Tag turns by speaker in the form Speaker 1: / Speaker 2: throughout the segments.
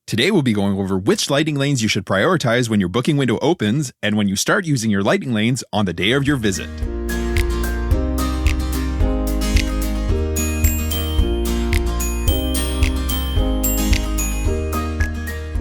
Speaker 1: Today we'll be going over which lighting lanes you should prioritize when your booking window opens and when you start using your lighting lanes on the day of your visit.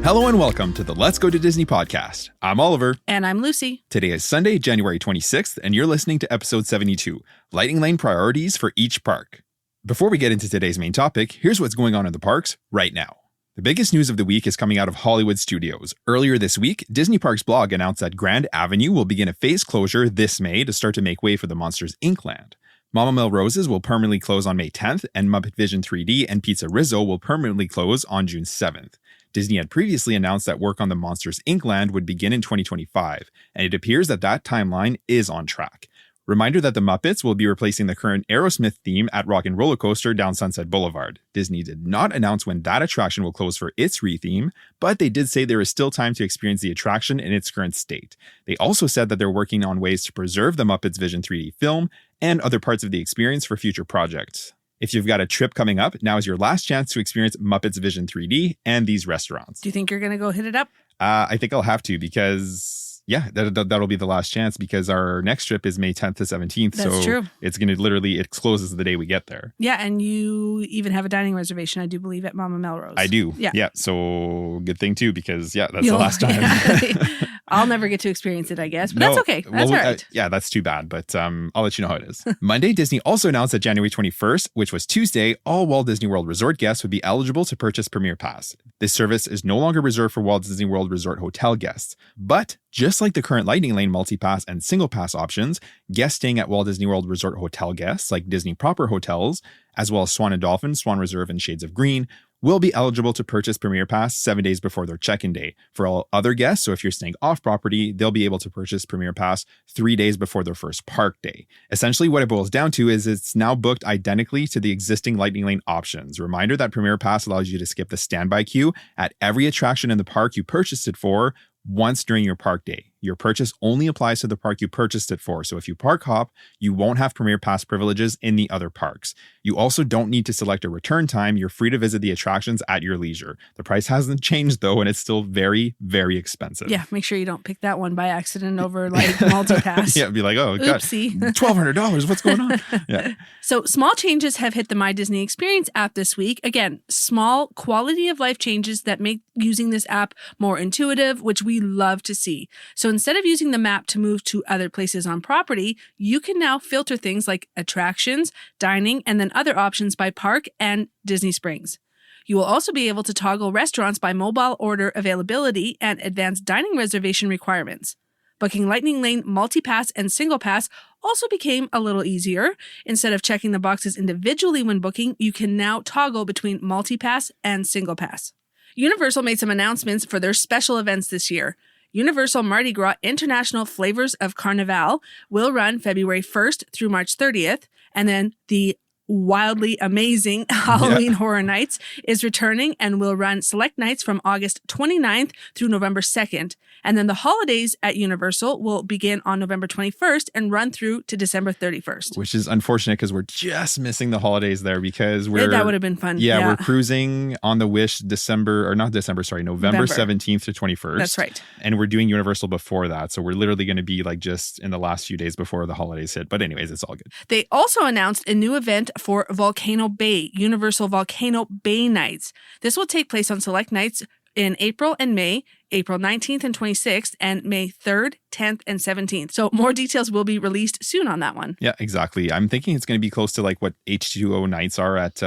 Speaker 1: Hello and welcome to the Let's Go to Disney podcast. I'm Oliver.
Speaker 2: And I'm Lucy.
Speaker 1: Today is Sunday, January 26th, and you're listening to episode 72, Lighting Lane Priorities for Each Park. Before we get into today's main topic, here's what's going on in the parks right now. The biggest news of the week is coming out of Hollywood Studios. Earlier this week, Disney Parks blog announced that Grand Avenue will begin a phased closure this May to start to make way for the Monsters, Inc. land. Mama Melrose's will permanently close on May 10th, and Muppet Vision 3D and Pizza Rizzo will permanently close on June 7th. Disney had previously announced that work on the Monsters, Inc. land would begin in 2025, and it appears that that timeline is on track. Reminder that the Muppets will be replacing the current Aerosmith theme at Rock and Roller Coaster down Sunset Boulevard. Disney did not announce when that attraction will close for its re-theme, but they did say there is still time to experience the attraction in its current state. They also said that they're working on ways to preserve the Muppets Vision 3D film and other parts of the experience for future projects. If you've got a trip coming up, now is your last chance to experience Muppets Vision 3D and these restaurants.
Speaker 2: Do you think you're going to go hit it up?
Speaker 1: I think I'll have to because... yeah, that'll be the last chance because our next trip is May 10th to 17th.
Speaker 2: That's true.
Speaker 1: It's going to it closes the day we get there.
Speaker 2: Yeah, and you even have a dining reservation, I do believe, at Mama Melrose.
Speaker 1: I do. Yeah. So good thing too, because that's the last time.
Speaker 2: Yeah. I'll never get to experience it, I guess, but that's okay. That's all right.
Speaker 1: Yeah, that's too bad, but I'll let you know how it is. Monday, Disney also announced that January 21st, which was Tuesday, all Walt Disney World Resort guests would be eligible to purchase Premier Pass. This service is no longer reserved for Walt Disney World Resort hotel guests, but just like the current Lightning Lane multi-pass and single pass options, guests staying at Walt Disney World Resort hotel guests, like Disney proper hotels, as well as Swan and Dolphin, Swan Reserve, and Shades of Green, will be eligible to purchase Premier Pass 7 days before their check-in day. For all other guests, so if you're staying off property, they'll be able to purchase Premier Pass 3 days before their first park day. Essentially, what it boils down to is it's now booked identically to the existing Lightning Lane options. Reminder that Premier Pass allows you to skip the standby queue at every attraction in the park you purchased it for once during your park day. Your purchase only applies to the park you purchased it for. So if you park hop, you won't have Premier Pass privileges in the other parks. You also don't need to select a return time. You're free to visit the attractions at your leisure. The price hasn't changed though, and it's still very, very expensive.
Speaker 2: Yeah, make sure you don't pick that one by accident over like multi-pass.
Speaker 1: Yeah, be like, oh, God,
Speaker 2: oopsie.
Speaker 1: $1,200. What's going on? Yeah.
Speaker 2: So small changes have hit the My Disney Experience app this week. Again, small quality of life changes that make using this app more intuitive, which we love to see. So instead of using the map to move to other places on property, you can now filter things like attractions, dining, and then other options by park and Disney Springs. You will also be able to toggle restaurants by mobile order availability and advanced dining reservation requirements. Booking Lightning Lane multi-pass and single pass also became a little easier. Instead of checking the boxes individually when booking, you can now toggle between multi-pass and single pass. Universal made some announcements for their special events this year. Universal Mardi Gras International Flavors of Carnival will run February 1st through March 30th, and then the wildly amazing Halloween Horror Nights is returning and will run select nights from August 29th through November 2nd. And then the holidays at Universal will begin on November 21st and run through to December 31st.
Speaker 1: Which is unfortunate because we're just missing the holidays there because
Speaker 2: that would have been fun.
Speaker 1: Yeah, we're cruising on the Wish November 17th to 21st.
Speaker 2: That's right.
Speaker 1: And we're doing Universal before that. So we're literally going to be like just in the last few days before the holidays hit. But anyways, it's all good.
Speaker 2: They also announced a new event for Volcano Bay, Universal Volcano Bay Nights. This will take place on select nights in April and May, April 19th and 26th, and May 3rd, 10th, and 17th. So more details will be released soon on that one.
Speaker 1: Yeah, exactly. I'm thinking it's going to be close to like what H2O nights are at,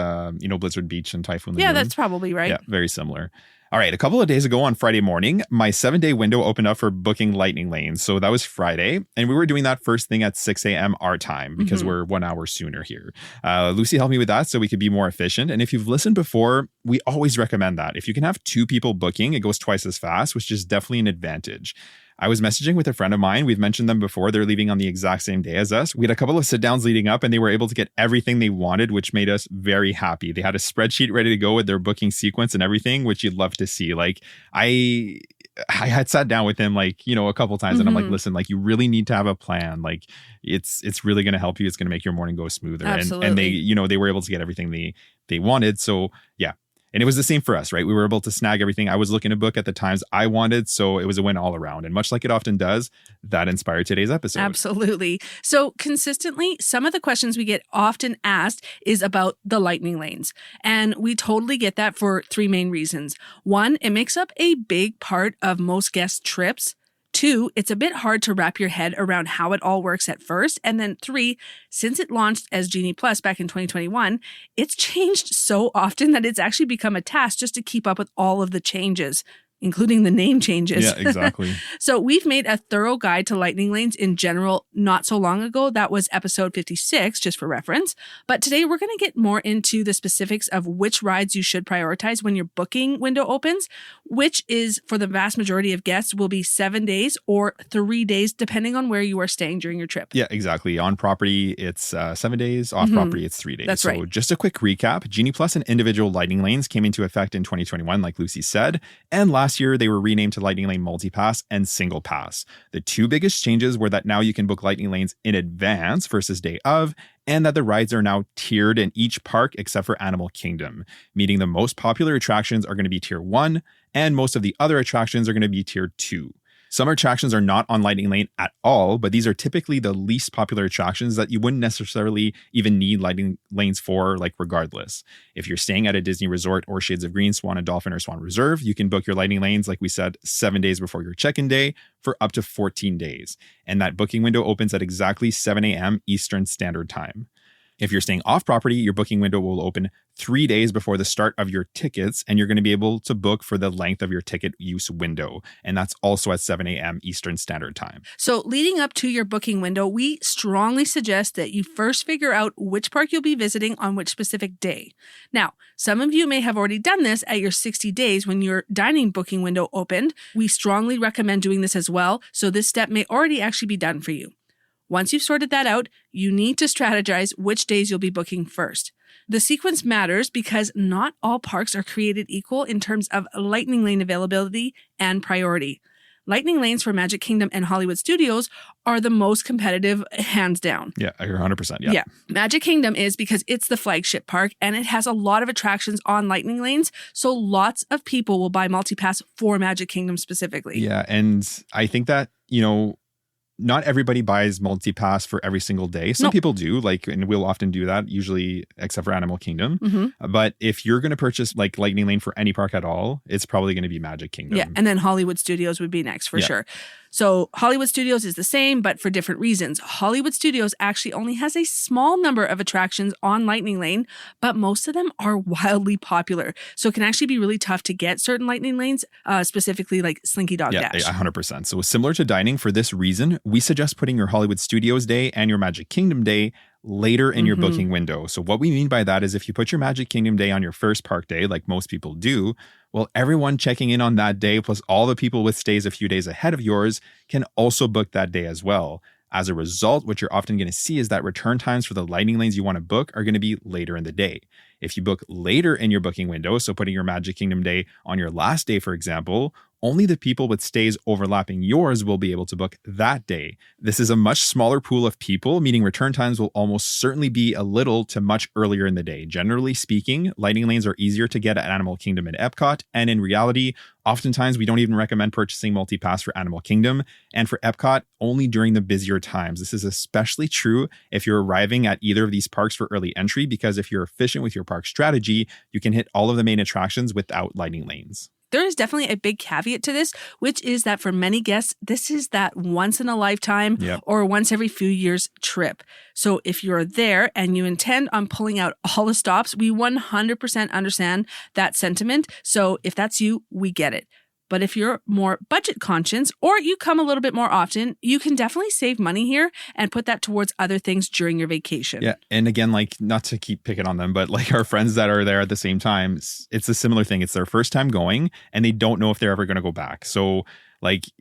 Speaker 1: Blizzard Beach and Typhoon Lagoon.
Speaker 2: Yeah, that's probably right.
Speaker 1: Yeah, very similar. All right, a couple of days ago on Friday morning, my 7-day window opened up for booking Lightning Lanes. So that was Friday. And we were doing that first thing at 6 a.m. our time because we're 1 hour sooner here. Lucy helped me with that so we could be more efficient. And if you've listened before, we always recommend that. If you can have 2 people booking, it goes twice as fast, which is definitely an advantage. I was messaging with a friend of mine. We've mentioned them before. They're leaving on the exact same day as us. We had a couple of sit downs leading up and they were able to get everything they wanted, which made us very happy. They had a spreadsheet ready to go with their booking sequence and everything, which you'd love to see. Like I had sat down with him a couple times and I'm like, listen, like you really need to have a plan. Like it's really going to help you. It's going to make your morning go smoother.
Speaker 2: Absolutely.
Speaker 1: And they, they were able to get everything they wanted. So yeah. And it was the same for us, right? We were able to snag everything. I was looking to book at the times I wanted, so it was a win all around. And much like it often does, that inspired today's episode.
Speaker 2: Absolutely. So consistently, some of the questions we get often asked is about the lightning lanes. And we totally get that for three main reasons. One, it makes up a big part of most guest trips. Two, it's a bit hard to wrap your head around how it all works at first. And then three, since it launched as Genie Plus back in 2021, it's changed so often that it's actually become a task just to keep up with all of the changes, including the name changes.
Speaker 1: Yeah, exactly.
Speaker 2: So we've made a thorough guide to lightning lanes in general not so long ago. That was episode 56, just for reference. But today we're going to get more into the specifics of which rides you should prioritize when your booking window opens, which is for the vast majority of guests will be 7 days or 3 days, depending on where you are staying during your trip.
Speaker 1: Yeah, exactly. On property, it's 7 days. Off property, it's 3 days.
Speaker 2: That's right.
Speaker 1: So just a quick recap. Genie Plus and individual lightning lanes came into effect in 2021, like Lucy said. And last year, they were renamed to Lightning Lane Multipass and Single Pass. The two biggest changes were that now you can book lightning lanes in advance versus day of, and that the rides are now tiered in each park except for Animal Kingdom, meaning the most popular attractions are going to be tier 1, and most of the other attractions are going to be tier 2. Some attractions are not on Lightning Lane at all, but these are typically the least popular attractions that you wouldn't necessarily even need Lightning Lanes for, like regardless. If you're staying at a Disney resort or Shades of Green, Swan and Dolphin, or Swan Reserve, you can book your Lightning Lanes, like we said, 7 days before your check-in day for up to 14 days. And that booking window opens at exactly 7 a.m. Eastern Standard Time. If you're staying off property, your booking window will open 3 days before the start of your tickets, and you're going to be able to book for the length of your ticket use window. And that's also at 7 a.m. Eastern Standard Time.
Speaker 2: So leading up to your booking window, we strongly suggest that you first figure out which park you'll be visiting on which specific day. Now, some of you may have already done this at your 60 days when your dining booking window opened. We strongly recommend doing this as well, so this step may already actually be done for you. Once you've sorted that out, you need to strategize which days you'll be booking first. The sequence matters because not all parks are created equal in terms of Lightning Lane availability and priority. Lightning Lanes for Magic Kingdom and Hollywood Studios are the most competitive, hands down.
Speaker 1: Yeah, you're 100%. Yeah.
Speaker 2: Magic Kingdom is because it's the flagship park and it has a lot of attractions on Lightning Lanes. So lots of people will buy multipass for Magic Kingdom specifically.
Speaker 1: Yeah, and I think that, not everybody buys multipass for every single day. Some people do, and we'll often do that, usually except for Animal Kingdom.
Speaker 2: Mm-hmm.
Speaker 1: But if you're going to purchase Lightning Lane for any park at all, it's probably going to be Magic Kingdom.
Speaker 2: Yeah, and then Hollywood Studios would be next for sure. So Hollywood Studios is the same, but for different reasons. Hollywood Studios actually only has a small number of attractions on Lightning Lane, but most of them are wildly popular. So it can actually be really tough to get certain Lightning Lanes, specifically like Slinky Dog Dash.
Speaker 1: Yeah, 100%. So similar to dining, for this reason, we suggest putting your Hollywood Studios day and your Magic Kingdom day later in your booking window. So what we mean by that is if you put your Magic Kingdom day on your first park day, like most people do, well, everyone checking in on that day, plus all the people with stays a few days ahead of yours, can also book that day as well. As a result, what you're often going to see is that return times for the Lightning Lanes you want to book are going to be later in the day. If you book later in your booking window, so putting your Magic Kingdom day on your last day, for example, only the people with stays overlapping yours will be able to book that day. This is a much smaller pool of people, meaning return times will almost certainly be a little to much earlier in the day. Generally speaking, Lightning Lanes are easier to get at Animal Kingdom and Epcot, and in reality, oftentimes we don't even recommend purchasing multipass for Animal Kingdom, and for Epcot, only during the busier times. This is especially true if you're arriving at either of these parks for early entry, because if you're efficient with your park strategy, you can hit all of the main attractions without Lightning Lanes.
Speaker 2: There is definitely a big caveat to this, which is that for many guests, this is that once in a lifetime or once every few years trip. So if you're there and you intend on pulling out all the stops, we 100% understand that sentiment. So if that's you, we get it. But if you're more budget conscious or you come a little bit more often, you can definitely save money here and put that towards other things during your vacation.
Speaker 1: Yeah. And again, not to keep picking on them, but our friends that are there at the same time, it's a similar thing. It's their first time going and they don't know if they're ever going to go back. So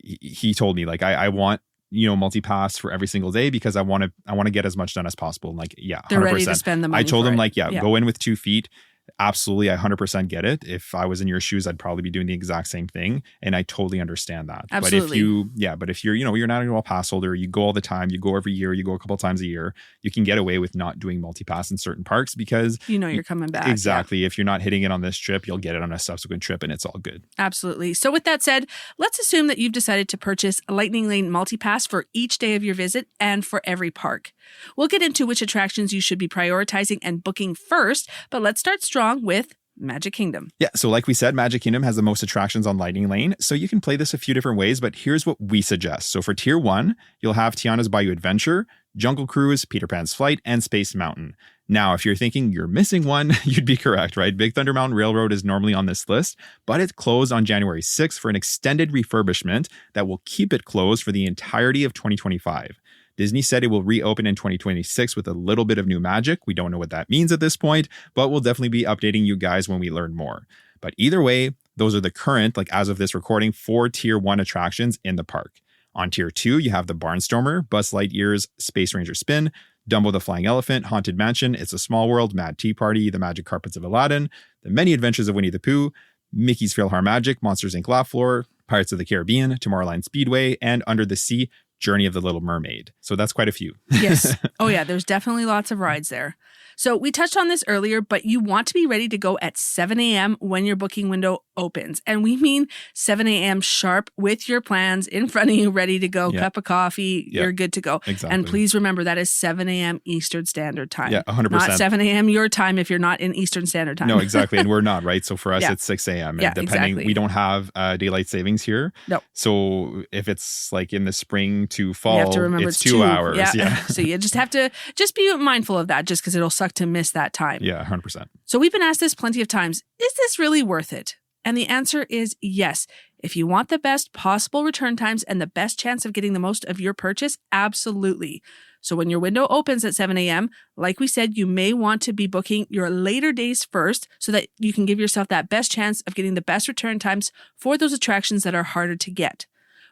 Speaker 1: he told me I want multipass for every single day because I want to get as much done as possible. And
Speaker 2: they're 100%. Ready to spend the money.
Speaker 1: I told him go in with 2 feet. Absolutely, I 100% get it. If I was in your shoes, I'd probably be doing the exact same thing, and I totally understand that.
Speaker 2: Absolutely.
Speaker 1: But if you're you're not an annual pass holder, you go all the time, you go every year, you go a couple times a year, you can get away with not doing multi-pass in certain parks because
Speaker 2: you're coming back.
Speaker 1: Exactly. Yeah. If you're not hitting it on this trip, you'll get it on a subsequent trip, and it's all good.
Speaker 2: Absolutely. So with that said, let's assume that you've decided to purchase a Lightning Lane multi-pass for each day of your visit and for every park. We'll get into which attractions you should be prioritizing and booking first, but let's start strong with Magic Kingdom.
Speaker 1: Yeah, so like we said, Magic Kingdom has the most attractions on Lightning Lane, so you can play this a few different ways, but here's what we suggest. So for Tier 1, you'll have Tiana's Bayou Adventure, Jungle Cruise, Peter Pan's Flight, and Space Mountain. Now, if you're thinking you're missing one, you'd be correct, right? Big Thunder Mountain Railroad is normally on this list, but it closed on January 6th for an extended refurbishment that will keep it closed for the entirety of 2025. Disney said it will reopen in 2026 with a little bit of new magic. We don't know what that means at this point, but we'll definitely be updating you guys when we learn more. But either way, those are the current, as of this recording, 4 Tier 1 attractions in the park. On Tier 2, you have the Barnstormer, Buzz Lightyear's Space Ranger Spin, Dumbo the Flying Elephant, Haunted Mansion, It's a Small World, Mad Tea Party, The Magic Carpets of Aladdin, The Many Adventures of Winnie the Pooh, Mickey's Philhar Magic, Monsters Inc. Laugh Floor, Pirates of the Caribbean, Tomorrowland Speedway, and Under the Sea, Journey of the Little Mermaid. So that's quite a few.
Speaker 2: Yes. Oh yeah, there's definitely lots of rides there. So we touched on this earlier, but you want to be ready to go at 7 a.m. when your booking window opens. And we mean 7 a.m. sharp with your plans in front of you, ready to go, cup of coffee, you're good to go.
Speaker 1: Exactly.
Speaker 2: And please remember that is 7 a.m. Eastern Standard Time.
Speaker 1: Yeah, 100%.
Speaker 2: Not 7 a.m. your time if you're not in Eastern Standard Time.
Speaker 1: No, exactly. And we're not, right? So for us, it's 6 a.m. And depending, we don't have daylight savings here.
Speaker 2: No.
Speaker 1: So if it's in the spring to fall,
Speaker 2: you have to remember
Speaker 1: it's 2 hours.
Speaker 2: Yeah. So you just have to be mindful of that just because it'll suck to miss that time.
Speaker 1: Yeah, 100%.
Speaker 2: So we've been asked this plenty of times. Is this really worth it? And the answer is yes. If you want the best possible return times and the best chance of getting the most of your purchase, absolutely. So when your window opens at 7 a.m., like we said, you may want to be booking your later days first so that you can give yourself that best chance of getting the best return times for those attractions that are harder to get.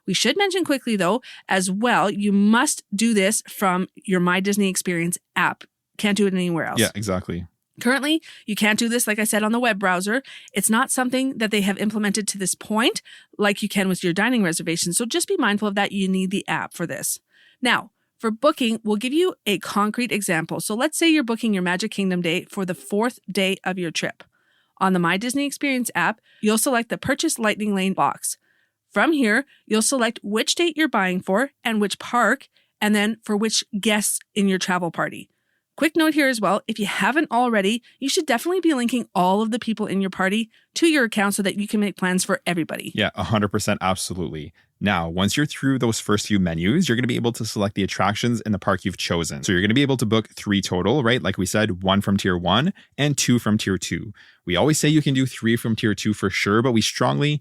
Speaker 2: We should mention quickly, though, as well, you must do this from your My Disney Experience app. Can't do it anywhere else.
Speaker 1: Yeah, exactly.
Speaker 2: Currently, you can't do this, like I said, on the web browser. It's not something that they have implemented to this point, like you can with your dining reservations. So just be mindful of that. You need the app for this. Now, for booking, we'll give you a concrete example. So let's say you're booking your Magic Kingdom day for the 4th day of your trip. On the My Disney Experience app, you'll select the Purchase Lightning Lane box. From here, you'll select which date you're buying for and which park, and then for which guests in your travel party. Quick note here as well, if you haven't already, you should definitely be linking all of the people in your party to your account so that you can make plans for everybody.
Speaker 1: Yeah, 100%, absolutely. Now, once you're through those first few menus, you're going to be able to select the attractions in the park you've chosen. So you're going to be able to book 3 total, right? Like we said, 1 from Tier 1 and 2 from Tier 2. We always say you can do 3 from Tier 2 for sure, but we strongly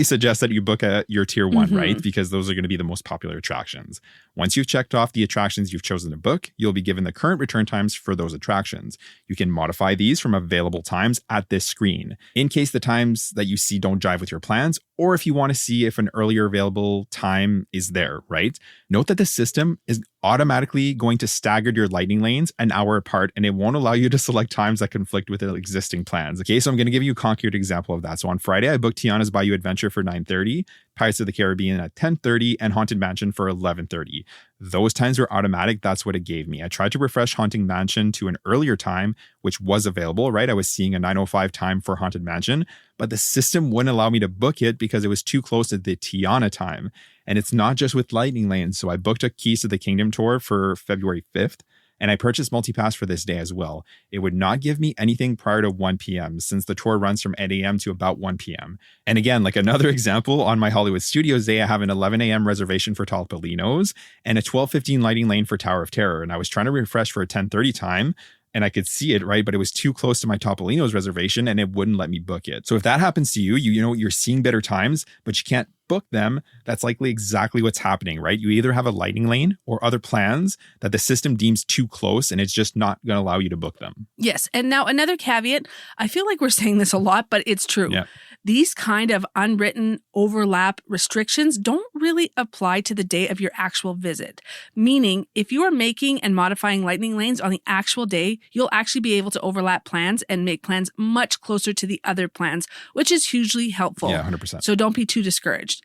Speaker 1: suggest that you book your Tier 1, right? Because those are going to be the most popular attractions. Once you've checked off the attractions you've chosen to book, you'll be given the current return times for those attractions. You can modify these from available times at this screen, in case the times that you see don't jive with your plans, or if you want to see if an earlier available time is there, right? Note that the system is automatically going to stagger your lightning lanes an hour apart, and it won't allow you to select times that conflict with the existing plans. Okay, so I'm going to give you a concrete example of that. So on Friday, I booked Tiana's Bayou Adventure for 9:30, Pirates of the Caribbean at 10:30, and Haunted Mansion for 11:30. Those times were automatic. That's what it gave me. I tried to refresh Haunted Mansion to an earlier time, which was available, right? I was seeing a 9:05 time for Haunted Mansion, but the system wouldn't allow me to book it because it was too close to the Tiana time. And it's not just with lightning lanes. So I booked a Keys to the Kingdom tour for February 5th. And I purchased multi-pass for this day as well. It would not give me anything prior to 1 p.m. since the tour runs from 8 a.m. to about 1 p.m. And again, like another example, on my Hollywood Studios day, I have an 11 a.m. reservation for Topolino's and a 12:15 lighting lane for Tower of Terror. And I was trying to refresh for a 10:30 time, and I could see it, right? But it was too close to my Topolino's reservation and it wouldn't let me book it. So if that happens to you, you're seeing better times, but you can't book them, that's likely exactly what's happening, right? You either have a lightning lane or other plans that the system deems too close and it's just not going to allow you to book them.
Speaker 2: Yes. And now another caveat, I feel like we're saying this a lot, but it's true.
Speaker 1: Yeah.
Speaker 2: These kind of unwritten overlap restrictions don't really apply to the day of your actual visit. Meaning, if you are making and modifying lightning lanes on the actual day, you'll actually be able to overlap plans and make plans much closer to the other plans, which is hugely helpful.
Speaker 1: Yeah, 100%.
Speaker 2: So don't be too discouraged.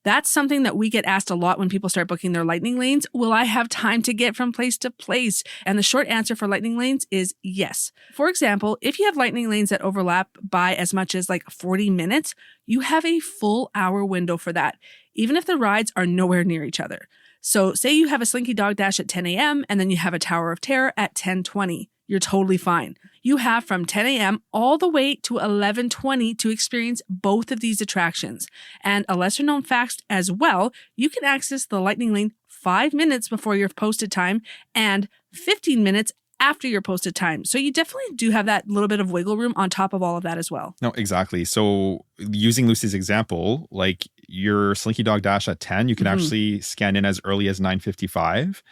Speaker 2: That's something that we get asked a lot when people start booking their lightning lanes. Will I have time to get from place to place? And the short answer for lightning lanes is yes. For example, if you have lightning lanes that overlap by as much as like 40 minutes, you have a full hour window for that, even if the rides are nowhere near each other. So say you have a Slinky Dog Dash at 10 a.m. and then you have a Tower of Terror at 10:20. You're totally fine. You have from 10 a.m. all the way to 11:20 to experience both of these attractions. And a lesser known fact as well, you can access the lightning lane 5 minutes before your posted time and 15 minutes after your posted time. So you definitely do have that little bit of wiggle room on top of all of that as well.
Speaker 1: No, exactly. So using Lucy's example, like your Slinky Dog Dash at 10, you can actually scan in as early as 9:55.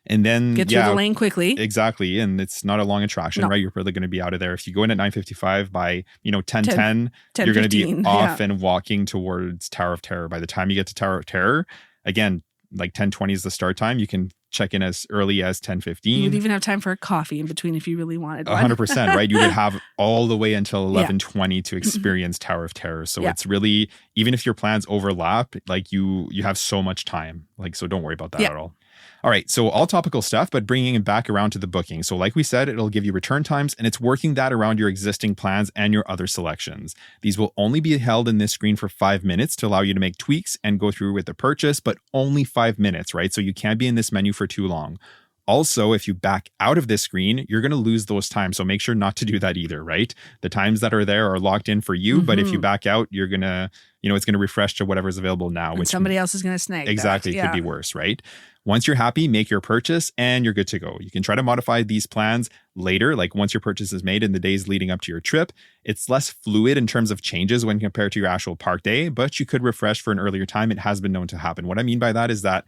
Speaker 1: And then
Speaker 2: get through the lane quickly.
Speaker 1: Exactly. And it's not a long attraction, right? You're probably going to be out of there. If you go in at 9:55 by, 10:10, you're going to be off and walking towards Tower of Terror. By the time you get to Tower of Terror, again, like 10:20 is the start time. You can check in as early as 10:15.
Speaker 2: You would even have time for a coffee in between if you really wanted one.
Speaker 1: 100%, right? You would have all the way until 11:20 to experience Tower of Terror. So it's really, even if your plans overlap, like you have so much time. Like, so don't worry about that at all. All right, so all topical stuff, but bringing it back around to the booking. So like we said, it'll give you return times, and it's working that around your existing plans and your other selections. These will only be held in this screen for 5 minutes to allow you to make tweaks and go through with the purchase, but only 5 minutes, right? So you can't be in this menu for too long. Also, if you back out of this screen, you're going to lose those times. So make sure not to do that either, right? The times that are there are locked in for you, but if you back out, you're going to, it's going to refresh to whatever's available now.
Speaker 2: And somebody else is going to snag
Speaker 1: exactly, could be worse, right? Once you're happy, make your purchase and you're good to go. You can try to modify these plans later, like once your purchase is made in the days leading up to your trip. It's less fluid in terms of changes when compared to your actual park day, but you could refresh for an earlier time. It has been known to happen. What I mean by that is that,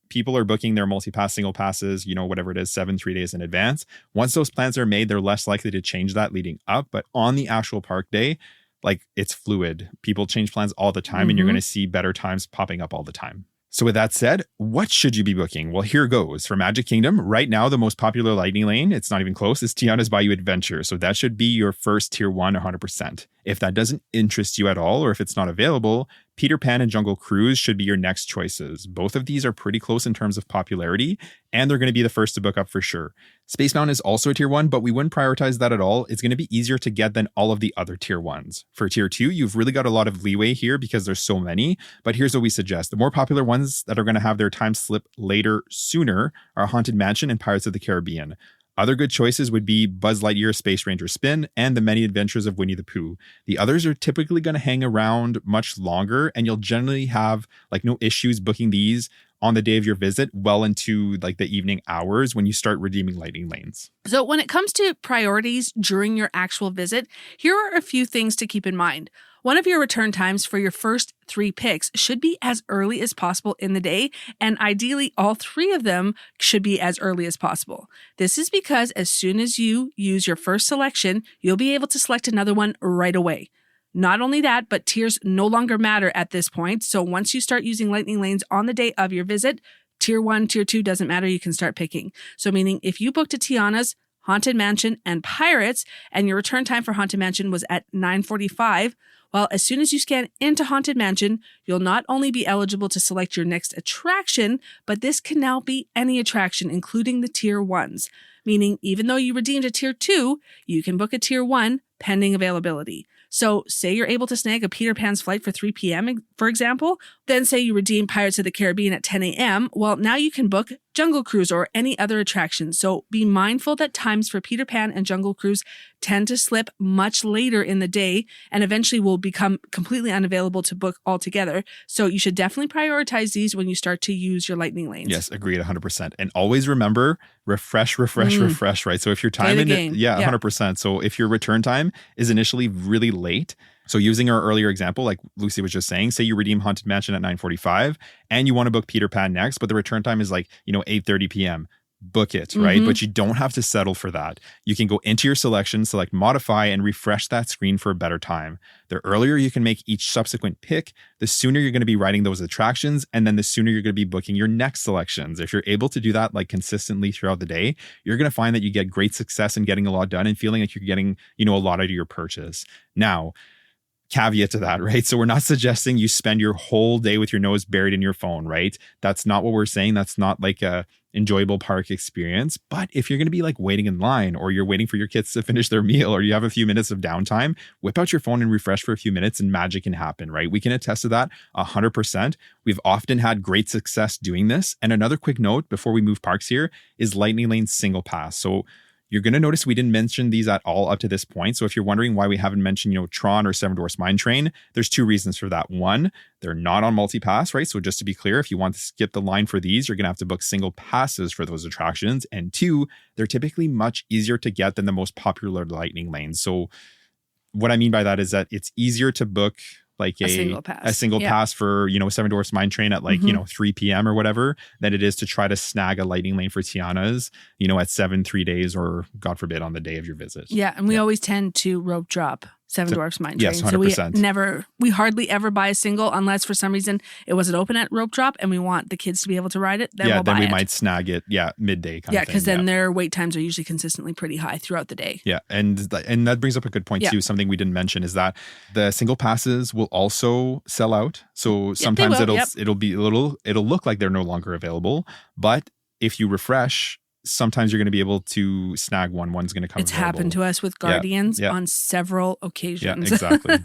Speaker 1: people are booking their multi-pass, single passes, whatever it is, 3 days in advance. Once those plans are made, they're less likely to change that leading up. But on the actual park day, like it's fluid. People change plans all the time and you're going to see better times popping up all the time. So with that said, what should you be booking? Well, here goes. For Magic Kingdom, right now, the most popular lightning lane, it's not even close, is Tiana's Bayou Adventure. So that should be your first tier 1, 100%. If that doesn't interest you at all, or if it's not available, Peter Pan and Jungle Cruise should be your next choices. Both of these are pretty close in terms of popularity, and they're going to be the first to book up for sure. Space Mountain is also a tier 1, but we wouldn't prioritize that at all. It's going to be easier to get than all of the other tier 1s. For tier 2, you've really got a lot of leeway here because there's so many, but here's what we suggest. The more popular ones that are going to have their time slip later sooner are Haunted Mansion and Pirates of the Caribbean. Other good choices would be Buzz Lightyear Space Ranger Spin and The Many Adventures of Winnie the Pooh. The others are typically going to hang around much longer, and you'll generally have no issues booking these on the day of your visit well into the evening hours when you start redeeming lightning lanes.
Speaker 2: So when it comes to priorities during your actual visit, here are a few things to keep in mind. One of your return times for your first 3 picks should be as early as possible in the day, and ideally all 3 of them should be as early as possible. This is because as soon as you use your first selection, you'll be able to select another one right away. Not only that, but tiers no longer matter at this point, so once you start using lightning lanes on the day of your visit, tier 1, tier 2 doesn't matter, you can start picking. So meaning if you booked a Tiana's, Haunted Mansion, and Pirates, and your return time for Haunted Mansion was at 9:45, well, as soon as you scan into Haunted Mansion, you'll not only be eligible to select your next attraction, but this can now be any attraction, including the tier 1s. Meaning, even though you redeemed a tier 2, you can book a tier 1 pending availability. So say you're able to snag a Peter Pan's flight for 3 p.m., for example, then say you redeem Pirates of the Caribbean at 10 a.m., well, now you can book Jungle Cruise or any other attraction. So be mindful that times for Peter Pan and Jungle Cruise tend to slip much later in the day and eventually will become completely unavailable to book altogether. So you should definitely prioritize these when you start to use your lightning lanes.
Speaker 1: Yes, agreed 100%. And always remember, refresh, right? So if your time 100%. So if your return time is initially really late, so using our earlier example, like Lucy was just saying, say you redeem Haunted Mansion at 9:45 and you want to book Peter Pan next, but the return time is 8:30 p.m. book it, right? But you don't have to settle for that. You can go into your selection, select modify, and refresh that screen for a better time. The earlier you can make each subsequent pick, the sooner you're going to be writing those attractions, and then the sooner you're going to be booking your next selections. If you're able to do that like consistently throughout the day, you're going to find that you get great success in getting a lot done and feeling like you're getting, a lot out of your purchase. Now, caveat to that, right? So we're not suggesting you spend your whole day with your nose buried in your phone, right? That's not what we're saying. That's not like a enjoyable park experience. But if you're going to be like waiting in line, or you're waiting for your kids to finish their meal, or you have a few minutes of downtime, whip out your phone and refresh for a few minutes and magic can happen, right? We can attest to that 100%. We've often had great success doing this. And another quick note before we move parks here is Lightning Lane single pass. So you're going to notice we didn't mention these at all up to this point. So if you're wondering why we haven't mentioned, Tron or Seven Dwarfs Mine Train, there's two reasons for that. One, they're not on multi-pass, right? So just to be clear, if you want to skip the line for these, you're going to have to book single passes for those attractions. And two, they're typically much easier to get than the most popular Lightning Lanes. So what I mean by that is that it's easier to book like a single pass for, Seven Dwarfs Mine Train at 3 p.m. or whatever, than it is to try to snag a Lightning Lane for Tiana's, at 7, 3 days, or God forbid on the day of your visit.
Speaker 2: Yeah. And we always tend to rope drop Seven Dwarfs Mine Train.
Speaker 1: Yes, 100%.
Speaker 2: So we hardly ever buy a single unless for some reason it wasn't open at rope drop and we want the kids to be able to ride it. Then we'll buy it.
Speaker 1: Might snag it. Yeah. Midday kind of thing.
Speaker 2: Yeah. Because then their wait times are usually consistently pretty high throughout the day.
Speaker 1: Yeah. And that brings up a good point too. Something we didn't mention is that the single passes will also sell out. So sometimes it'll look like they're no longer available, but if you refresh, sometimes you're going to be able to snag one. One's going to come.
Speaker 2: It's happened to us with Guardians on several occasions.
Speaker 1: Yeah, exactly.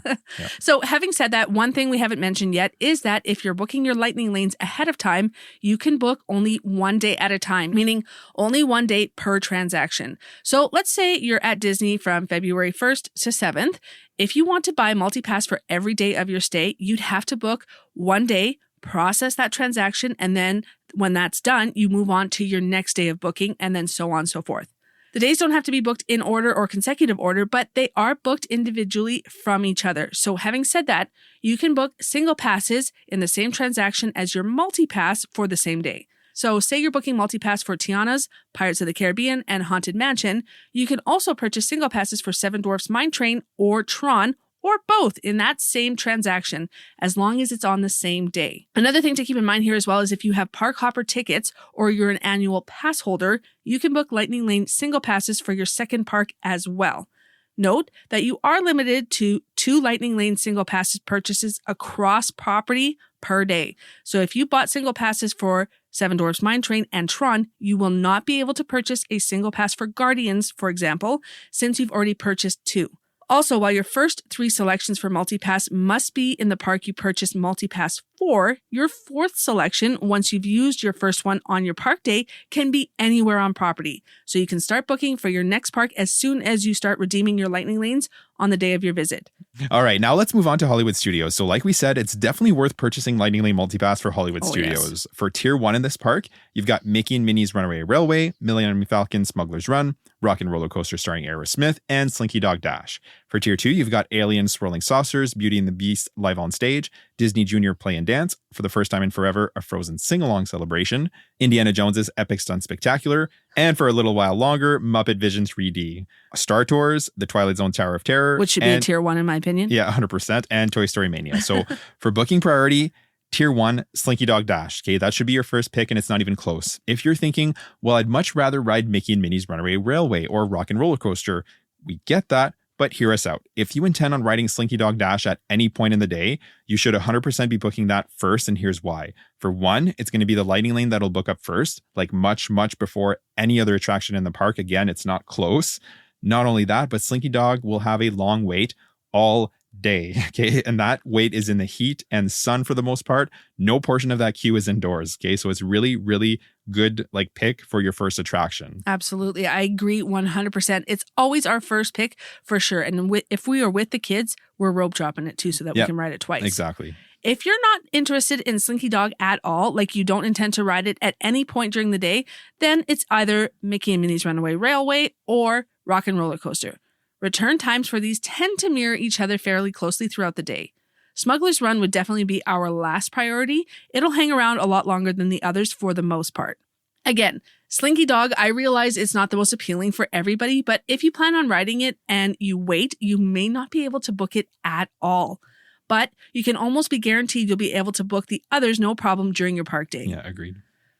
Speaker 2: So having said that, one thing we haven't mentioned yet is that if you're booking your Lightning Lanes ahead of time, you can book only one day at a time, meaning only one day per transaction. So let's say you're at Disney from February 1st to 7th. If you want to buy multi-pass for every day of your stay, you'd have to book one day, process that transaction, and then when that's done, you move on to your next day of booking, and then so on and so forth. The days don't have to be booked in order or consecutive order, but they are booked individually from each other. So having said that, you can book single passes in the same transaction as your multi-pass for the same day. So say you're booking multi-pass for Tiana's, Pirates of the Caribbean, and Haunted Mansion. You can also purchase single passes for Seven Dwarfs Mine Train or Tron, or both in that same transaction, as long as it's on the same day. Another thing to keep in mind here as well is if you have park hopper tickets or you're an annual pass holder, you can book Lightning Lane single passes for your second park as well. Note that you are limited to 2 Lightning Lane single passes purchases across property per day. So if you bought single passes for Seven Dwarfs Mine Train and Tron, you will not be able to purchase a single pass for Guardians, for example, since you've already purchased 2. Also, while your first 3 selections for multi-pass must be in the park you purchased multi-pass for, your 4th selection, once you've used your first one on your park day, can be anywhere on property. So you can start booking for your next park as soon as you start redeeming your Lightning Lanes on the day of your visit.
Speaker 1: All right, now let's move on to Hollywood Studios. So like we said, it's definitely worth purchasing Lightning Lane Multipass for Hollywood Studios. Yes. For Tier 1 in this park, you've got Mickey and Minnie's Runaway Railway, Millennium Falcon Smuggler's Run, Rock and Roller Coaster starring Aerosmith, and Slinky Dog Dash. For Tier 2, you've got Alien Swirling Saucers, Beauty and the Beast live on stage, Disney Junior Play and Dance, for the first time in forever, a Frozen sing-along celebration, Indiana Jones's Epic Stunt Spectacular, and for a little while longer, Muppet Vision 3D. Star Tours, The Twilight Zone Tower of Terror.
Speaker 2: Which should be a Tier 1 in my opinion.
Speaker 1: Yeah, 100%. And Toy Story Mania. So for booking priority, Tier 1, Slinky Dog Dash. Okay, that should be your first pick and it's not even close. If you're thinking, well, I'd much rather ride Mickey and Minnie's Runaway Railway or Rock and Roller Coaster, we get that. But hear us out. If you intend on riding Slinky Dog Dash at any point in the day, you should 100% be booking that first, and here's why. For one, it's going to be the Lightning Lane that'll book up first, like much before any other attraction in the park. Again, it's not close. Not only that, but Slinky Dog will have a long wait all day, okay? And that wait is in the heat and sun for the most part. No portion of that queue is indoors, okay? So it's really good pick for your first attraction.
Speaker 2: Absolutely. I agree 100%. It's always our first pick for sure. And if we are with the kids, we're rope dropping it too so that we can ride it twice.
Speaker 1: Exactly.
Speaker 2: If you're not interested in Slinky Dog at all, like you don't intend to ride it at any point during the day, then it's either Mickey and Minnie's Runaway Railway or Rock and Roller Coaster. Return times for these tend to mirror each other fairly closely throughout the day. Smuggler's Run would definitely be our last priority. It'll hang around a lot longer than the others for the most part. Again, Slinky Dog, I realize it's not the most appealing for everybody, but if you plan on riding it and you wait, you may not be able to book it at all. But you can almost be guaranteed you'll be able to book the others no problem during your park day.
Speaker 1: Yeah, agreed.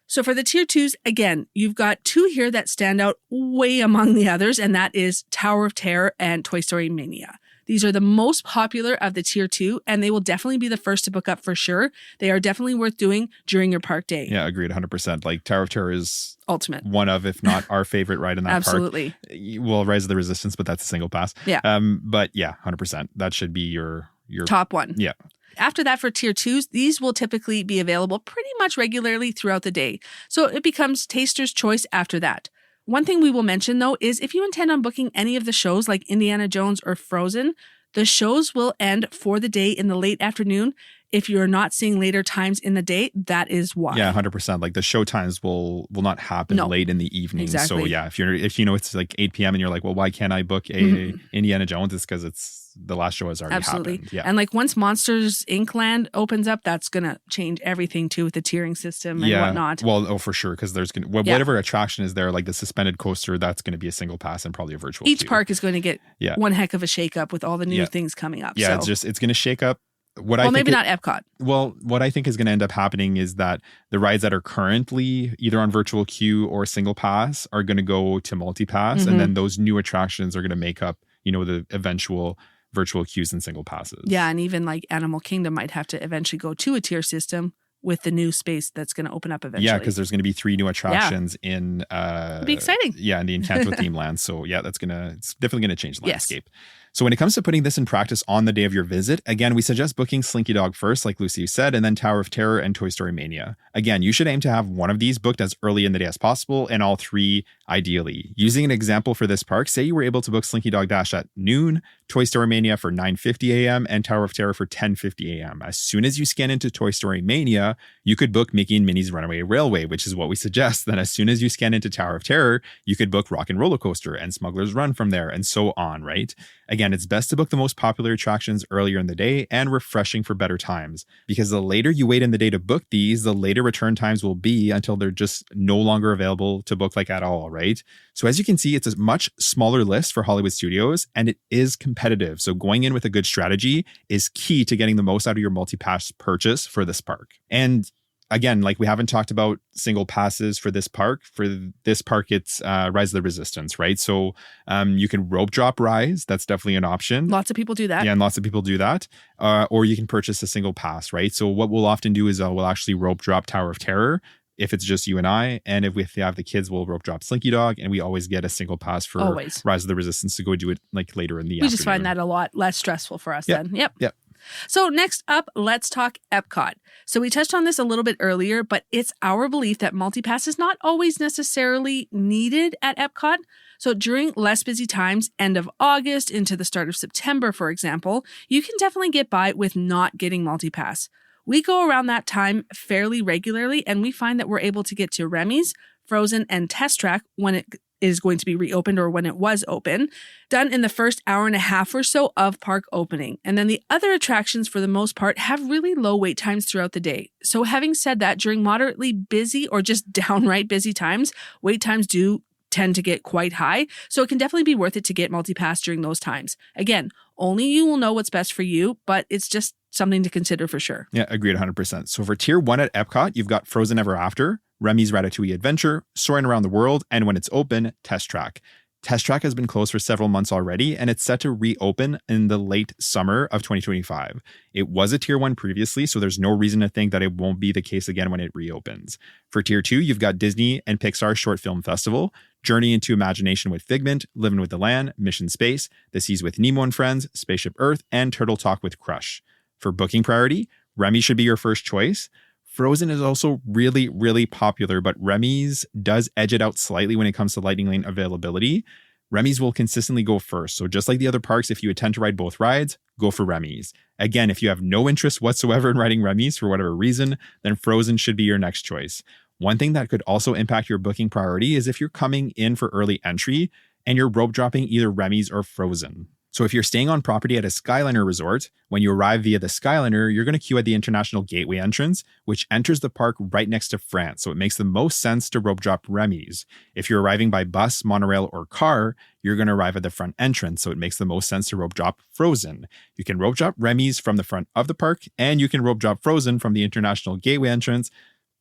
Speaker 2: So for the tier 2s, again, you've got 2 here that stand out way among the others, and that is Tower of Terror and Toy Story Mania. These are the most popular of the tier 2, and they will definitely be the first to book up for sure. They are definitely worth doing during your park day.
Speaker 1: Yeah, agreed 100%. Like Tower of Terror is
Speaker 2: ultimate.
Speaker 1: One of, if not our favorite ride in that
Speaker 2: Absolutely.
Speaker 1: park. Well, Rise of the Resistance, but that's a single pass.
Speaker 2: Yeah.
Speaker 1: But yeah, 100%. That should be your
Speaker 2: top one.
Speaker 1: Yeah.
Speaker 2: After that, for tier 2s, these will typically be available pretty much regularly throughout the day. So it becomes taster's choice after that. One thing we will mention, though, is if you intend on booking any of the shows like Indiana Jones or Frozen, the shows will end for the day in the late afternoon. If you're not seeing later times in the day, that is why.
Speaker 1: Yeah, 100%. Like the show times will not happen late in the evening.
Speaker 2: Exactly.
Speaker 1: So yeah, if you know it's like 8 p.m. and you're like, well, why can't I book a Indiana Jones? It's because the last show has already happened. Yeah.
Speaker 2: And like once Monsters Inc. Land opens up, that's going to change everything too with the tiering system and whatnot.
Speaker 1: Well, for sure. Because there's going to, whatever attraction is there, like the suspended coaster, that's going to be a single pass and probably a virtual
Speaker 2: Each
Speaker 1: queue.
Speaker 2: park is going to get one heck of a shake up with all the new things coming up.
Speaker 1: Yeah,
Speaker 2: so.
Speaker 1: it's going to shake up.
Speaker 2: Maybe not Epcot.
Speaker 1: Well, what I think is going to end up happening is that the rides that are currently either on virtual queue or single pass are going to go to multi-pass. And then those new attractions are going to make up, the eventual virtual queues and single passes.
Speaker 2: Yeah, and even like Animal Kingdom might have to eventually go to a tier system with the new space that's going to open up eventually.
Speaker 1: Yeah, because there's going to be 3 new attractions in...
Speaker 2: It'll be exciting.
Speaker 1: Yeah, in the Encanto theme land. So yeah, it's definitely going to change the landscape. So when it comes to putting this in practice on the day of your visit, again, we suggest booking Slinky Dog first, like Lucy said, and then Tower of Terror and Toy Story Mania. Again, you should aim to have one of these booked as early in the day as possible, and all 3 ideally. Using an example for this park, say you were able to book Slinky Dog Dash at noon, Toy Story Mania for 9:50 a.m., and Tower of Terror for 10:50 a.m. As soon as you scan into Toy Story Mania, you could book Mickey and Minnie's Runaway Railway, which is what we suggest. Then as soon as you scan into Tower of Terror, you could book Rock and Roller Coaster and Smuggler's Run from there, and so on, right? Again, it's best to book the most popular attractions earlier in the day and refreshing for better times, because the later you wait in the day to book these, the later return times will be until they're just no longer available to book like at all, right? So as you can see, it's a much smaller list for Hollywood Studios, and it is competitive. So going in with a good strategy is key to getting the most out of your multi-pass purchase for this park. And again, like we haven't talked about single passes for this park. For this park, it's Rise of the Resistance, right? So you can rope drop Rise. That's definitely an option.
Speaker 2: Lots of people do that.
Speaker 1: Yeah, and lots of people do that. Or you can purchase a single pass, right? So what we'll often do is we'll actually rope drop Tower of Terror if it's just you and I. And if we have the kids, we'll rope drop Slinky Dog. And we always get a single pass for Rise of the Resistance to go do it like later in the afternoon.
Speaker 2: We just find that a lot less stressful for us then.
Speaker 1: Yep.
Speaker 2: So next up, let's talk Epcot. So we touched on this a little bit earlier, but it's our belief that multipass is not always necessarily needed at Epcot. So during less busy times, end of August into the start of September, for example, you can definitely get by with not getting multipass. We go around that time fairly regularly, and we find that we're able to get to Remy's, Frozen, and Test Track when it is going to be reopened or when it was open, done in the first hour and a half or so of park opening. And then the other attractions, for the most part, have really low wait times throughout the day. So having said that, during moderately busy or just downright busy times, wait times do tend to get quite high. So it can definitely be worth it to get multipass during those times. Again, only you will know what's best for you, but it's just something to consider for sure.
Speaker 1: Yeah, agreed 100%. So for tier 1 at Epcot, you've got Frozen Ever After, Remy's Ratatouille Adventure, Soarin' Around the World, and when it's open, Test Track. Test Track has been closed for several months already, and it's set to reopen in the late summer of 2025. It was a tier 1 previously, so there's no reason to think that it won't be the case again when it reopens. For tier 2, you've got Disney and Pixar Short Film Festival, Journey into Imagination with Figment, Living with the Land, Mission Space, The Seas with Nemo and Friends, Spaceship Earth, and Turtle Talk with Crush. For booking priority, Remy should be your first choice. Frozen is also really, really popular, but Remy's does edge it out slightly when it comes to Lightning Lane availability. Remy's will consistently go first. So just like the other parks, if you intend to ride both rides, go for Remy's. Again, if you have no interest whatsoever in riding Remy's for whatever reason, then Frozen should be your next choice. One thing that could also impact your booking priority is if you're coming in for early entry and you're rope dropping either Remy's or Frozen. So if you're staying on property at a Skyliner resort, when you arrive via the Skyliner, you're going to queue at the International Gateway entrance, which enters the park right next to France. So it makes the most sense to rope drop Remy's. If you're arriving by bus, monorail, or car, you're going to arrive at the front entrance. So it makes the most sense to rope drop Frozen. You can rope drop Remy's from the front of the park, and you can rope drop Frozen from the International Gateway entrance.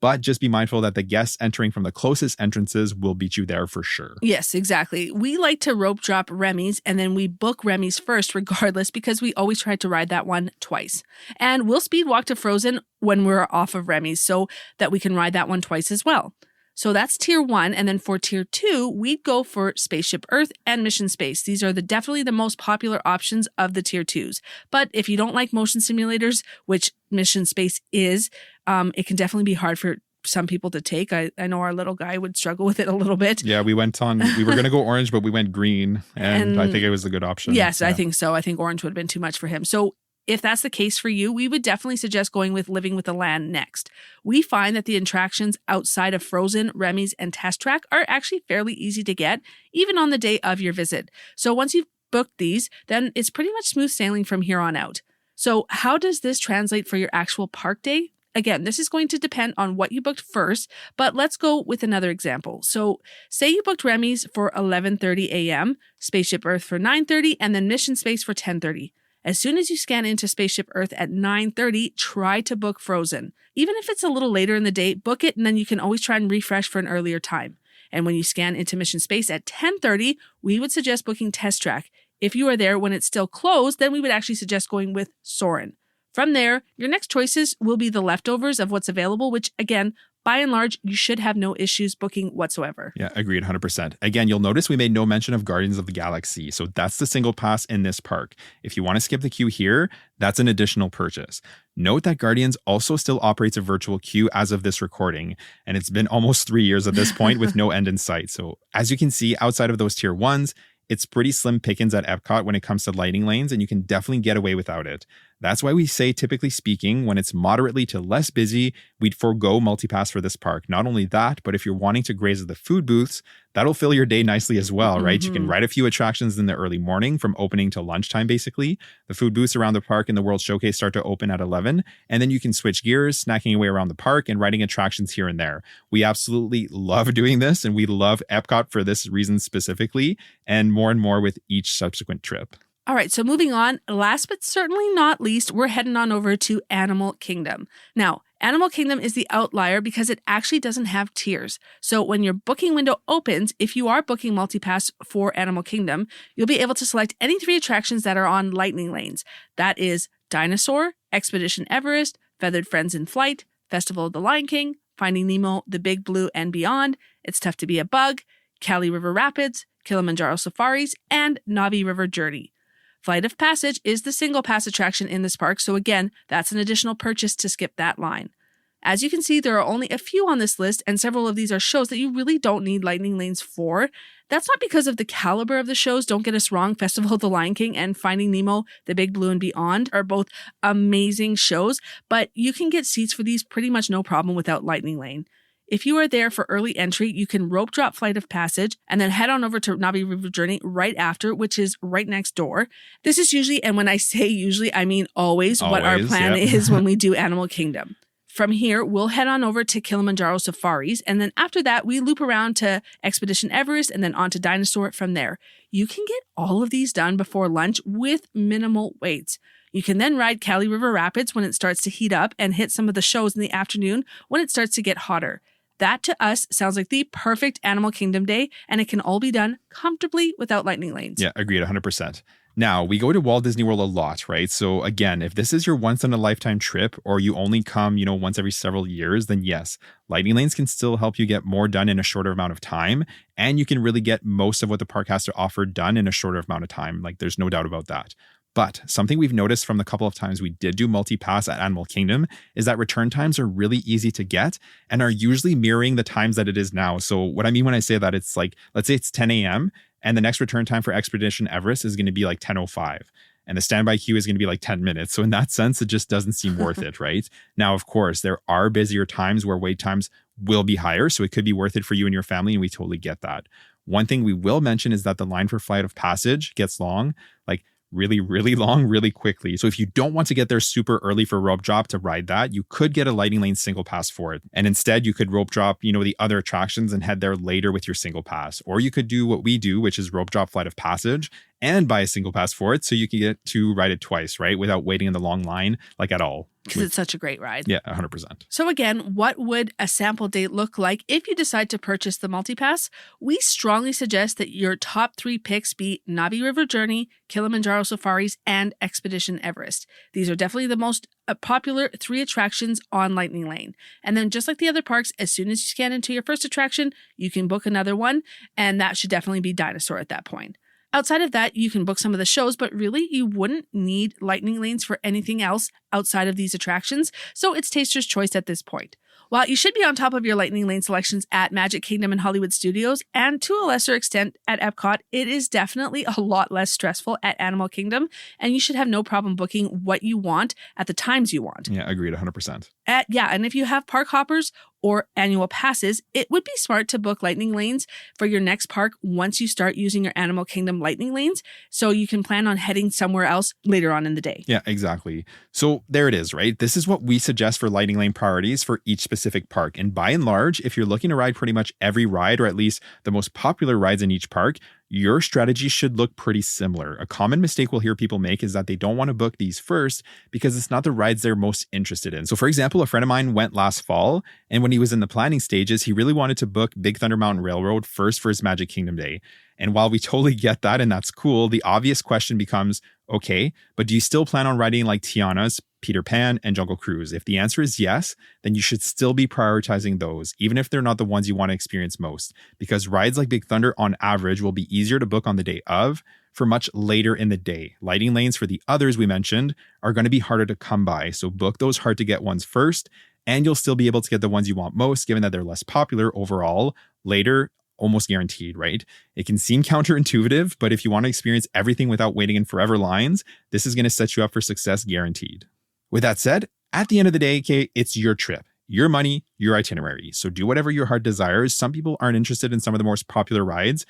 Speaker 1: But just be mindful that the guests entering from the closest entrances will beat you there for sure.
Speaker 2: Yes, exactly. We like to rope drop Remy's and then we book Remy's first regardless because we always try to ride that one twice. And we'll speed walk to Frozen when we're off of Remy's so that we can ride that one twice as well. So that's tier 1. And then for tier 2, we'd go for Spaceship Earth and Mission Space. These are definitely the most popular options of the tier 2s. But if you don't like motion simulators, which Mission Space is, it can definitely be hard for some people to take. I know our little guy would struggle with it a little bit.
Speaker 1: Yeah, we were going to go orange, but we went green. And I think it was a good option.
Speaker 2: Yes,
Speaker 1: yeah.
Speaker 2: I think so. I think orange would have been too much for him. So if that's the case for you, we would definitely suggest going with Living with the Land next. We find that the attractions outside of Frozen, Remy's, and Test Track are actually fairly easy to get, even on the day of your visit. So once you've booked these, then it's pretty much smooth sailing from here on out. So how does this translate for your actual park day? Again, this is going to depend on what you booked first, but let's go with another example. So say you booked Remy's for 11:30 a.m., Spaceship Earth for 9:30, and then Mission Space for 10:30. As soon as you scan into Spaceship Earth at 9:30, try to book Frozen. Even if it's a little later in the day, book it and then you can always try and refresh for an earlier time. And when you scan into Mission Space at 10:30, we would suggest booking Test Track. If you are there when it's still closed, then we would actually suggest going with Soarin'. From there, your next choices will be the leftovers of what's available, which again, by and large, you should have no issues booking whatsoever.
Speaker 1: Yeah, agreed 100%. Again, you'll notice we made no mention of Guardians of the Galaxy. So that's the single pass in this park. If you want to skip the queue here, that's an additional purchase. Note that Guardians also still operates a virtual queue as of this recording. And it's been almost 3 years at this point with no end in sight. So as you can see, outside of those tier 1s, it's pretty slim pickings at Epcot when it comes to lightning lanes, and you can definitely get away without it. That's why we say, typically speaking, when it's moderately to less busy, we'd forego multipass for this park. Not only that, but if you're wanting to graze at the food booths, that'll fill your day nicely as well, right? You can ride a few attractions in the early morning from opening to lunchtime, basically. The food booths around the park and the World Showcase start to open at 11, and then you can switch gears, snacking away around the park and riding attractions here and there. We absolutely love doing this, and we love Epcot for this reason specifically, and more with each subsequent trip.
Speaker 2: All right, so moving on, last but certainly not least, we're heading on over to Animal Kingdom. Now, Animal Kingdom is the outlier because it actually doesn't have tiers. So when your booking window opens, if you are booking multipass for Animal Kingdom, you'll be able to select any 3 attractions that are on lightning lanes. That is Dinosaur, Expedition Everest, Feathered Friends in Flight, Festival of the Lion King, Finding Nemo, The Big Blue and Beyond, It's Tough to Be a Bug, Kali River Rapids, Kilimanjaro Safaris, and Navi River Journey. Flight of Passage is the single pass attraction in this park, so again, that's an additional purchase to skip that line. As you can see, there are only a few on this list, and several of these are shows that you really don't need lightning lanes for. That's not because of the caliber of the shows, don't get us wrong. Festival of the Lion King and Finding Nemo, The Big Blue and Beyond are both amazing shows, but you can get seats for these pretty much no problem without lightning lane. If you are there for early entry, you can rope drop Flight of Passage and then head on over to Navi River Journey right after, which is right next door. This is usually, and when I say usually, I mean always what our plan is when we do Animal Kingdom. From here, we'll head on over to Kilimanjaro Safaris, and then after that, we loop around to Expedition Everest and then on to Dinosaur from there. You can get all of these done before lunch with minimal waits. You can then ride Kali River Rapids when it starts to heat up and hit some of the shows in the afternoon when it starts to get hotter. That to us sounds like the perfect Animal Kingdom day, and it can all be done comfortably without lightning lanes.
Speaker 1: Yeah, agreed 100%. Now, we go to Walt Disney World a lot, right? So again, if this is your once-in-a-lifetime trip or you only come, once every several years, then yes, lightning lanes can still help you get more done in a shorter amount of time, and you can really get most of what the park has to offer done in a shorter amount of time. Like, there's no doubt about that. But something we've noticed from the couple of times we did do multi-pass at Animal Kingdom is that return times are really easy to get and are usually mirroring the times that it is now. So what I mean when I say that, it's like, let's say it's 10 a.m. and the next return time for Expedition Everest is going to be like 10:05. And the standby queue is going to be like 10 minutes. So in that sense, it just doesn't seem worth it, right? Now, of course, there are busier times where wait times will be higher. So it could be worth it for you and your family. And we totally get that. One thing we will mention is that the line for Flight of Passage gets long. Like, really, really long, really quickly. So if you don't want to get there super early for rope drop to ride that, you could get a Lightning Lane single pass for it. And instead you could rope drop, the other attractions and head there later with your single pass. Or you could do what we do, which is rope drop Flight of Passage and buy a single pass for it so you can get to ride it twice, right? Without waiting in the long line, like at all.
Speaker 2: Because it's such a great ride.
Speaker 1: Yeah, 100%.
Speaker 2: So again, what would a sample date look like if you decide to purchase the multipass? We strongly suggest that your top 3 picks be Navi River Journey, Kilimanjaro Safaris, and Expedition Everest. These are definitely the most popular 3 attractions on Lightning Lane. And then just like the other parks, as soon as you scan into your first attraction, you can book another one, and that should definitely be Dinosaur at that point. Outside of that, you can book some of the shows, but really you wouldn't need Lightning Lanes for anything else outside of these attractions, so it's taster's choice at this point. While you should be on top of your Lightning Lane selections at Magic Kingdom and Hollywood Studios, and to a lesser extent at Epcot, it is definitely a lot less stressful at Animal Kingdom, and you should have no problem booking what you want at the times you want.
Speaker 1: Yeah, agreed 100%.
Speaker 2: And if you have park hoppers or annual passes, it would be smart to book Lightning Lanes for your next park once you start using your Animal Kingdom Lightning Lanes, so you can plan on heading somewhere else later on in the day.
Speaker 1: Yeah, exactly. So there it is, right? This is what we suggest for Lightning Lane priorities for each specific park. And by and large, if you're looking to ride pretty much every ride, or at least the most popular rides in each park, your strategy should look pretty similar. A common mistake we'll hear people make is that they don't want to book these first because it's not the rides they're most interested in. So for example, a friend of mine went last fall, and when he was in the planning stages, he really wanted to book Big Thunder Mountain Railroad first for his Magic Kingdom day. And while we totally get that and that's cool, the obvious question becomes, okay, but do you still plan on riding like Tiana's, Peter Pan, and Jungle Cruise? If the answer is yes, then you should still be prioritizing those, even if they're not the ones you want to experience most, because rides like Big Thunder on average will be easier to book on the day of for much later in the day. Lightning Lanes for the others we mentioned are going to be harder to come by, so book those hard to get ones first, and you'll still be able to get the ones you want most, given that they're less popular overall later. Almost guaranteed, right? It can seem counterintuitive, but if you want to experience everything without waiting in forever lines, this is going to set you up for success guaranteed. With that said, at the end of the day, okay, it's your trip, your money, your itinerary. So do whatever your heart desires. Some people aren't interested in some of the most popular rides,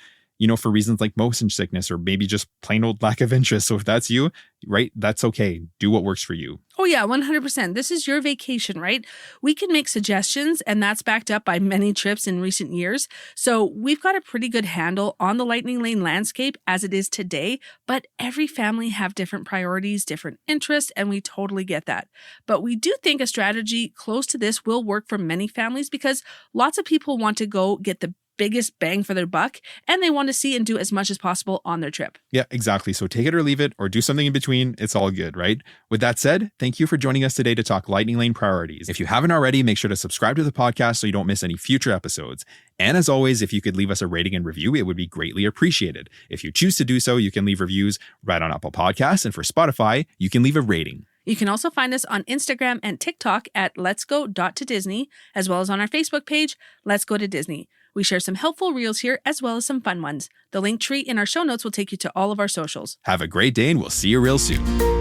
Speaker 1: for reasons like motion sickness or maybe just plain old lack of interest. So if that's you, right, that's okay. Do what works for you.
Speaker 2: Oh yeah, 100%. This is your vacation, right? We can make suggestions, and that's backed up by many trips in recent years. So we've got a pretty good handle on the Lightning Lane landscape as it is today, but every family have different priorities, different interests, and we totally get that. But we do think a strategy close to this will work for many families because lots of people want to go get the biggest bang for their buck, and they want to see and do as much as possible on their trip.
Speaker 1: Yeah, exactly. So take it or leave it, or do something in between. It's all good, right? With that said, thank you for joining us today to talk Lightning Lane priorities. If you haven't already, make sure to subscribe to the podcast so you don't miss any future episodes. And as always, if you could leave us a rating and review, it would be greatly appreciated. If you choose to do so, you can leave reviews right on Apple Podcasts, and for Spotify, you can leave a rating.
Speaker 2: You can also find us on Instagram and TikTok at letsgo.to-disney, as well as on our Facebook page, Let's Go to Disney. We share some helpful reels here as well as some fun ones. The link tree in our show notes will take you to all of our socials.
Speaker 1: Have a great day, and we'll see you real soon.